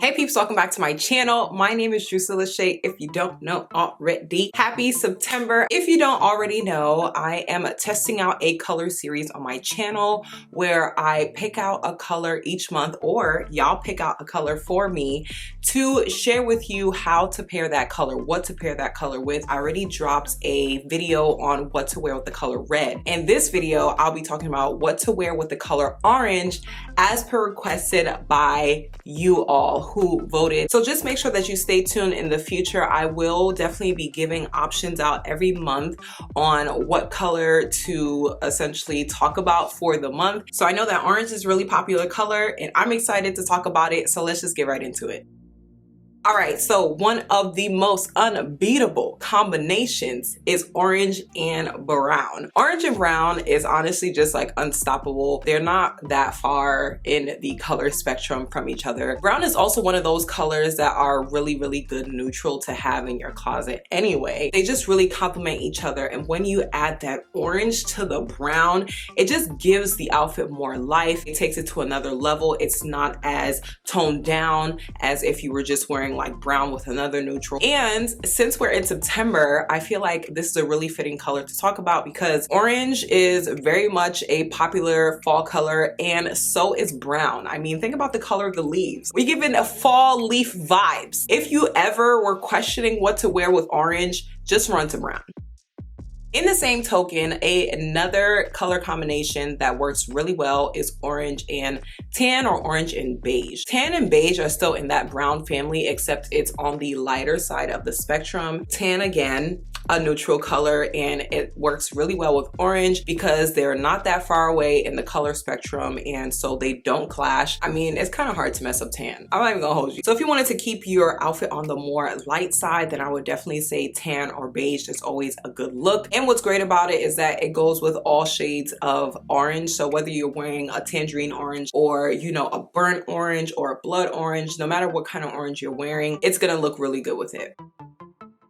Hey peeps, welcome back to my channel. My name is Drusilla Shay, if you don't know already. Happy September. If you don't already know, I am testing out a color series on my channel where I pick out a color each month, or y'all pick out a color for me to share with you how to pair that color, what to pair that color with. I already dropped a video on what to wear with the color red. In this video, I'll be talking about what to wear with the color orange as per requested by you all who voted. So just make sure that you stay tuned in the future. I will definitely be giving options out every month on what color to essentially talk about for the month. So I know that orange is a really popular color and I'm excited to talk about it. So let's just get right into it. All right, so one of the most unbeatable combinations is orange and brown. Orange and brown is honestly just like unstoppable. They're not that far in the color spectrum from each other. Brown is also one of those colors that are really, really good neutral to have in your closet anyway. They just really complement each other. And when you add that orange to the brown, it just gives the outfit more life. It takes it to another level. It's not as toned down as if you were just wearing like brown with another neutral. And since we're in September, I feel like this is a really fitting color to talk about because orange is very much a popular fall color and so is brown. I mean, think about the color of the leaves. We give it a fall leaf vibes. If you ever were questioning what to wear with orange, just run to brown. In the same token, another color combination that works really well is orange and tan or orange and beige. Tan and beige are still in that brown family, except it's on the lighter side of the spectrum. Tan, again, a neutral color, and it works really well with orange because they're not that far away in the color spectrum and so they don't clash. I mean, it's kind of hard to mess up tan. I'm not even gonna hold you. So if you wanted to keep your outfit on the more light side, then I would definitely say tan or beige is always a good look. And what's great about it is that it goes with all shades of orange. So whether you're wearing a tangerine orange or, you know, a burnt orange or a blood orange, no matter what kind of orange you're wearing, it's gonna look really good with it.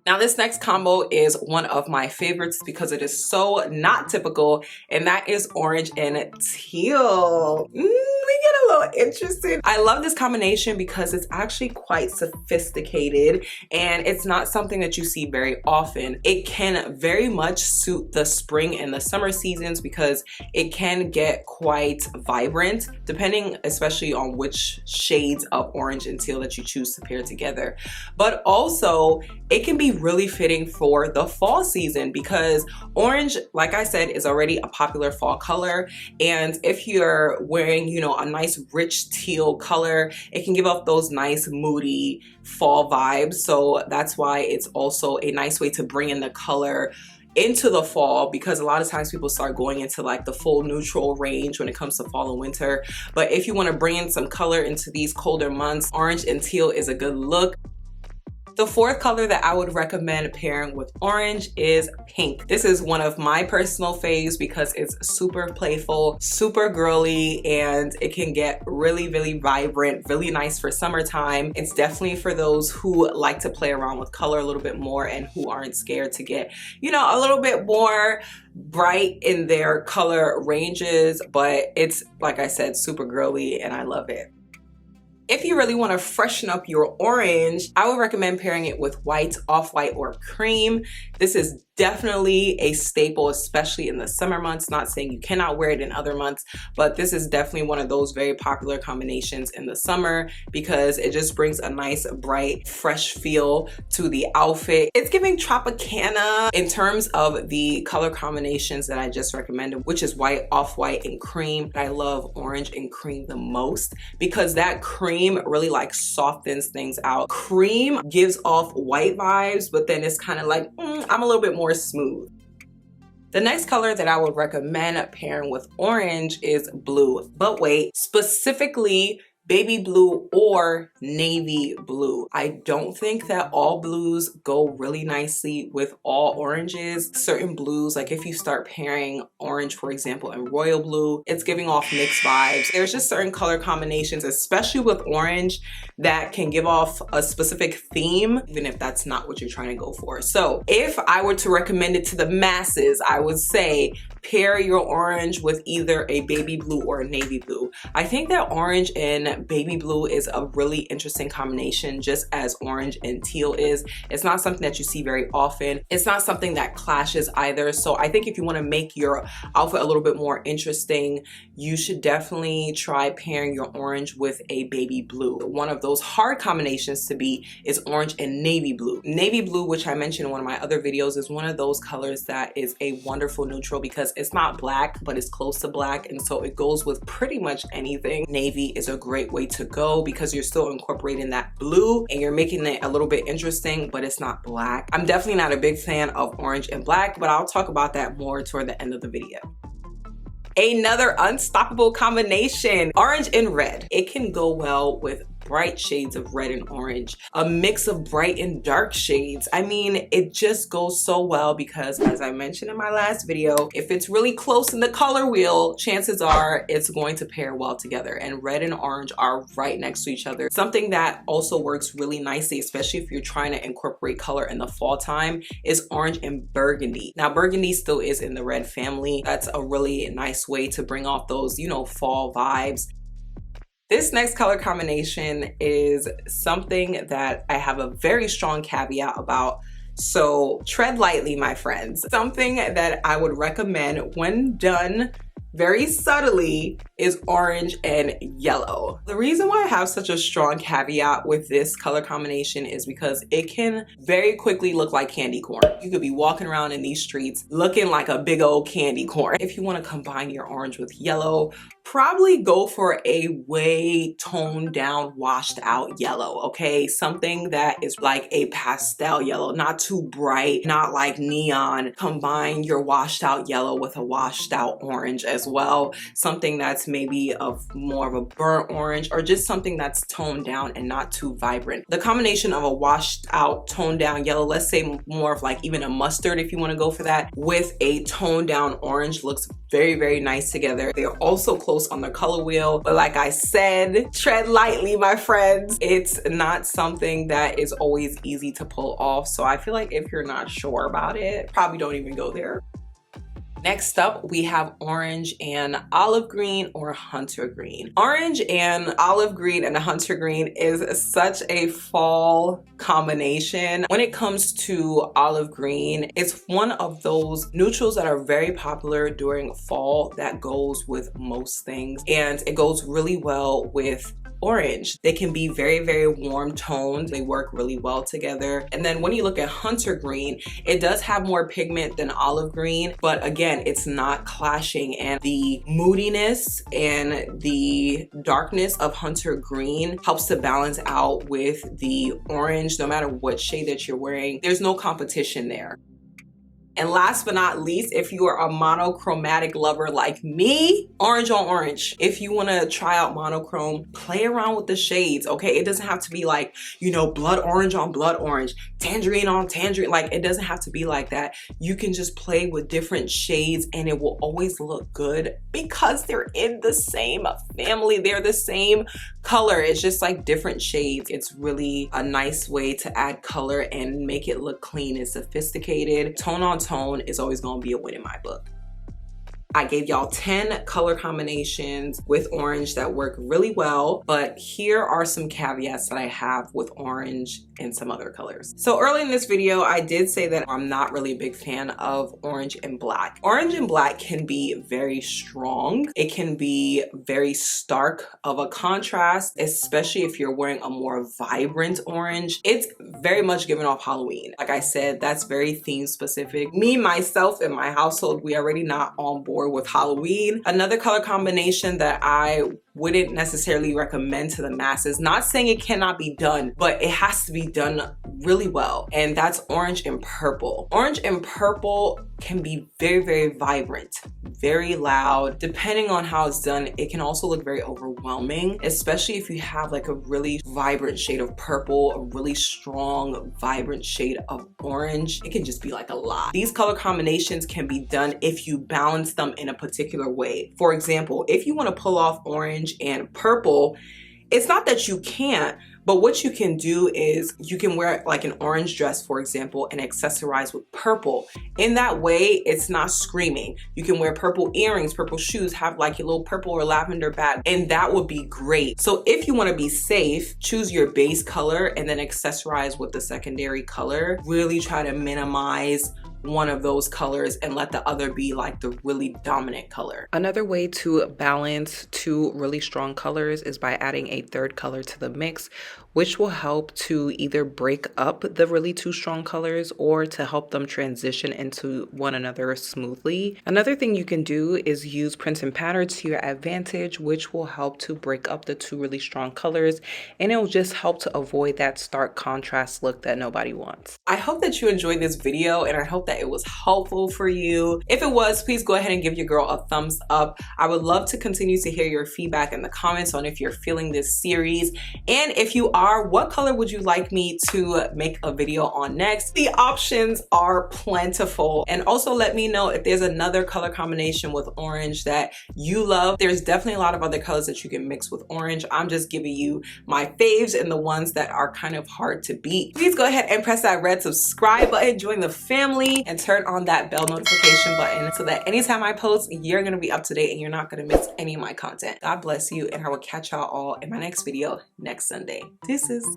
Now this next combo is one of my favorites because it is so not typical, and that is orange and teal. We get a little interested. I love this combination because it's actually quite sophisticated and it's not something that you see very often. It can very much suit the spring and the summer seasons because it can get quite vibrant depending especially on which shades of orange and teal that you choose to pair together. But also it can be really fitting for the fall season because orange, like I said, is already a popular fall color. And if you're wearing, you know, a nice rich teal color, it can give off those nice moody fall vibes. So that's why it's also a nice way to bring in the color into the fall, because a lot of times people start going into like the full neutral range when it comes to fall and winter. But if you want to bring in some color into these colder months, orange and teal is a good look. The fourth color that I would recommend pairing with orange is pink. This is one of my personal faves because it's super playful, super girly, and it can get really, really vibrant, really nice for summertime. It's definitely for those who like to play around with color a little bit more and who aren't scared to get, you know, a little bit more bright in their color ranges, but it's, like I said, super girly and I love it. If you really want to freshen up your orange, I would recommend pairing it with white, off-white, or cream. This is definitely a staple, especially in the summer months. Not saying you cannot wear it in other months, but this is definitely one of those very popular combinations in the summer because it just brings a nice, bright, fresh feel to the outfit. It's giving Tropicana in terms of the color combinations that I just recommended, which is white, off-white, and cream. I love orange and cream the most because that cream really like softens things out. Cream gives off white vibes, but then it's kind of like, I'm a little bit more smooth. The next color that I would recommend pairing with orange is blue, but wait, specifically baby blue or navy blue. I don't think that all blues go really nicely with all oranges. Certain blues, like if you start pairing orange, for example, and royal blue, it's giving off mixed vibes. There's just certain color combinations, especially with orange, that can give off a specific theme, even if that's not what you're trying to go for. So if I were to recommend it to the masses, I would say pair your orange with either a baby blue or a navy blue. I think that orange and on. Baby blue is a really interesting combination, just as orange and teal is. It's not something that you see very often. It's not something that clashes either. So I think if you want to make your outfit a little bit more interesting, you should definitely try pairing your orange with a baby blue. One of those hard combinations to beat is orange and navy blue. Navy blue, which I mentioned in one of my other videos, is one of those colors that is a wonderful neutral because it's not black, but it's close to black, and so it goes with pretty much anything. Navy is a great way to go because you're still incorporating that blue and you're making it a little bit interesting, but it's not black. I'm definitely not a big fan of orange and black, but I'll talk about that more toward the end of the video. Another unstoppable combination, orange and red. It can go well with bright shades of red and orange, a mix of bright and dark shades. I mean, it just goes so well because, as I mentioned in my last video, if it's really close in the color wheel, chances are it's going to pair well together, and red and orange are right next to each other. Something that also works really nicely, especially if you're trying to incorporate color in the fall time, is orange and burgundy. Now, burgundy still is in the red family. That's a really nice way to bring off those, you know, fall vibes. This next color combination is something that I have a very strong caveat about, so tread lightly, my friends. Something that I would recommend when done very subtly is orange and yellow. The reason why I have such a strong caveat with this color combination is because it can very quickly look like candy corn. You could be walking around in these streets looking like a big old candy corn. If you want to combine your orange with yellow, probably go for a way toned down, washed out yellow, okay? Something that is like a pastel yellow, not too bright, not like neon. Combine your washed out yellow with a washed out orange as well. Something that's maybe of more of a burnt orange, or just something that's toned down and not too vibrant. The combination of a washed out, toned down yellow, let's say more of like even a mustard if you want to go for that, with a toned down orange looks very, very nice together. They're also close on the color wheel, but like I said, tread lightly, my friends. It's not something that is always easy to pull off, so I feel like if you're not sure about it, probably don't even go there. Next up, we have orange and olive green or hunter green. Orange and olive green and hunter green is such a fall combination. When it comes to olive green, it's one of those neutrals that are very popular during fall that goes with most things, and it goes really well with orange. They can be very, very warm toned. They work really well together. And then when you look at hunter green, it does have more pigment than olive green, but again, it's not clashing, and the moodiness and the darkness of hunter green helps to balance out with the orange. No matter what shade that you're wearing, there's no competition there. And last but not least, if you are a monochromatic lover like me, orange on orange. If you want to try out monochrome, play around with the shades, okay? It doesn't have to be like, you know, blood orange on blood orange, tangerine on tangerine. Like, it doesn't have to be like that. You can just play with different shades and it will always look good because they're in the same family. They're the same color. It's just like different shades. It's really a nice way to add color and make it look clean and sophisticated. Tone on tone is always going to be a win in my book. I gave y'all 10 color combinations with orange that work really well, but here are some caveats that I have with orange and some other colors. So early in this video, I did say that I'm not really a big fan of orange and black. Orange and black can be very strong. It can be very stark of a contrast, especially if you're wearing a more vibrant orange. It's very much giving off Halloween. Like I said, that's very theme specific. Me, myself, and my household, we already not on board with Halloween. Another color combination that I wouldn't necessarily recommend to the masses, not saying it cannot be done, but it has to be done really well, and that's orange and purple. Orange and purple can be very, very vibrant, very loud. Depending on how it's done, it can also look very overwhelming, especially if you have like a really vibrant shade of purple, a really strong, vibrant shade of orange. It can just be like a lot. These color combinations can be done if you balance them in a particular way. For example, if you want to pull off orange and purple, it's not that you can't, But what you can do is you can wear like an orange dress, for example, and accessorize with purple. In that way, it's not screaming. You can wear purple earrings, purple shoes, have like your little purple or lavender bag, and that would be great. So if you want to be safe, choose your base color and then accessorize with the secondary color. Really try to minimize one of those colors and let the other be like the really dominant color. Another way to balance two really strong colors is by adding a third color to the mix, which will help to either break up the really two strong colors or to help them transition into one another smoothly. Another thing you can do is use prints and patterns to your advantage, which will help to break up the two really strong colors, and it will just help to avoid that stark contrast look that nobody wants. I hope that you enjoyed this video, and I hope that it was helpful for you. If it was, please go ahead and give your girl a thumbs up. I would love to continue to hear your feedback in the comments on if you're feeling this series, and if you are, what color would you like me to make a video on next? The options are plentiful, and also let me know if there's another color combination with orange that you love. There's definitely a lot of other colors that you can mix with orange. I'm just giving you my faves and the ones that are kind of hard to beat. Please go ahead and press that red subscribe button, join the family, and turn on that bell notification button so that anytime I post, you're gonna be up to date and you're not gonna miss any of my content. God bless you, and I will catch y'all all in my next video next Sunday. Deuces.